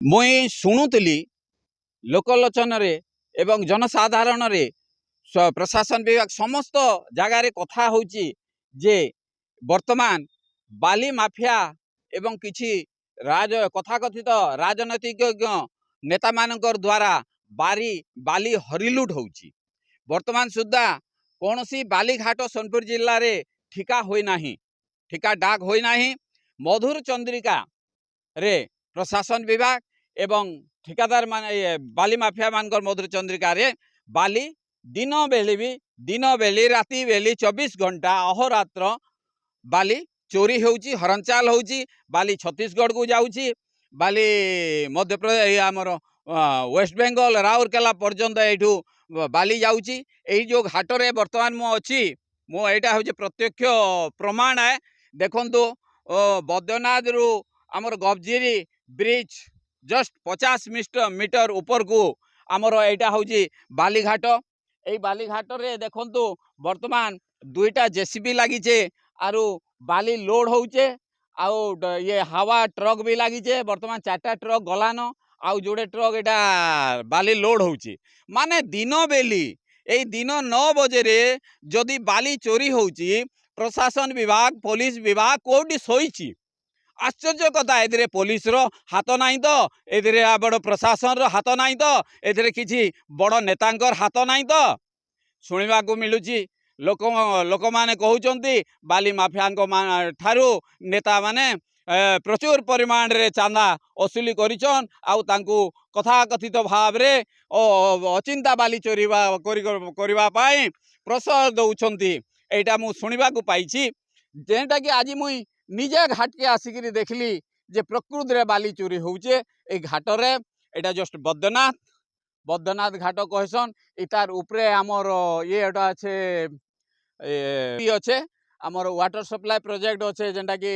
मुई शुणुली लोकलोचन एवं जनसाधारण प्रशासन विभाग समस्त जगार कथा होची जे वर्तमान बाली माफिया एवं किछि कथाकथित राजनैतिक नेता मानकर द्वारा बाली हरिलुट होची। वर्तमान सुद्धा कौन सी बालीघाट सोनपुर जिले में ठिका होना ठिका डाक होना मधुर चंद्रिका रे प्रशासन विभाग एवं ठिकादार माने बाली माफिया मानकर मधुर चंद्रिका रे बाली दिन बेली राति बेली 24 घंटा अहोरात्र बाली चोरी होउची हरनचाल होउची। बाली छत्तीसगढ़ को जाउची, बाली मध्य प्रदेश आमर वेस्ट बेंगल राउरकेला पर्यंत एठू बाली जाउची। एही जो घाट रे वर्तमान मो अछि मो एटा होचे प्रत्यक्ष प्रमाण है। देखंतु बद्रीनाथ रु आमर गबजीरी ब्रिज जस्ट 50 मीटर ऊपर को आमर एटा होची बालीघाट। एई बालीघाट रे देखंतु वर्तमान दुईटा जेसीबी लागिचे आरु बाली लोड होउचे। आउ ये हवा ट्रक भी लागिचे। वर्तमान 4टा ट्रक गलान आउ जोड़े ट्रक एटा बाली लोड होउची। माने दिन बेली एई दिन 9 बजे रे जदि बाली चोरी होउची प्रशासन विभाग पुलिस विभाग कोडी सोईची। आश्चर्य कथा ए पुलिस रो हाथ नहीं तो ए बड़ प्रशासन रो हाथ नहीं तो ए किसी बड़ नेतांकर हाथ नहीं तो शुणा को मिलूची। लोक माने कहउचंती बाली माफिया ठारू नेता माने प्रचुर परिमाण रे चांदा वसूली करिछन आउ तांकू कथाकथित भाव रे अचिंता बाली चोरी करबा पाई प्रसर दउछंती। एटा मु शुणा को पाइछि जेटा कि आज मुई निजे घाट के आसिक देखली जे प्रकृति रे बाली चोरी होउचे। ए घाट रे एटा जस्ट बद्रीनाथ घाट कहसन। इतार उपरे आमर ये एटा अच्छे अच्छे आमर वाटर सप्लाई प्रोजेक्ट अच्छे जेनटा कि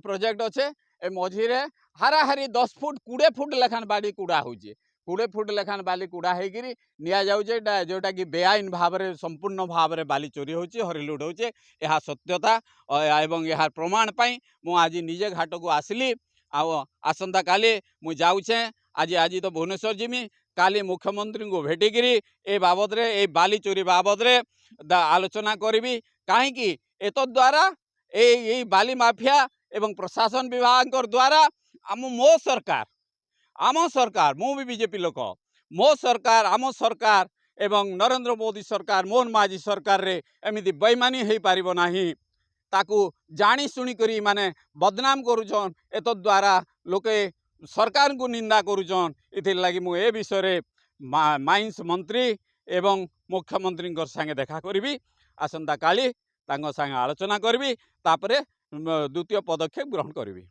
प्रोजेक्ट अच्छे। ए मझीरे हाराहारी 10 फुट 20 फुट लेखान बाली कुड़ा होउचे। 20 फुट लेखान बाली कुड़ा होगी निया जाउचे जोटा कि बेआईन भाव में संपूर्ण भाव में बाली चोरी होउचे हरिलुट होउचे। यह सत्यता एवं यार प्रमाण पाई मु आज निजे घाट को आसली। आसंता काली मु जाउछे आज तो भुवनेश्वर जिमी काली मुख्यमंत्री को भेटिकी ए बाबद रे ए बाली चोरी बाबद रे आलोचना करी। कहीं एत द्वारा ए बाली माफिया एवं प्रशासन विभाग द्वारा मो सरकार मु भी बीजेपी लोक मो सरकार आम सरकार एवं नरेंद्र मोदी सरकार मोहन माझी सरकार रे एमिति बेईमानी हो पारिबो नाही। ताकू जानी शुणी करी माने बदनाम करुछन। एत द्वारा लोके सरकार को निंदा करुछन। इथिर लगी मु ए विषय रे माइंस मंत्री एवं मुख्यमंत्री संगे देखा करी आसंता काली तांको संगे आलोचना करी तापरे द्वितीय पदक्षेप ग्रहण करी।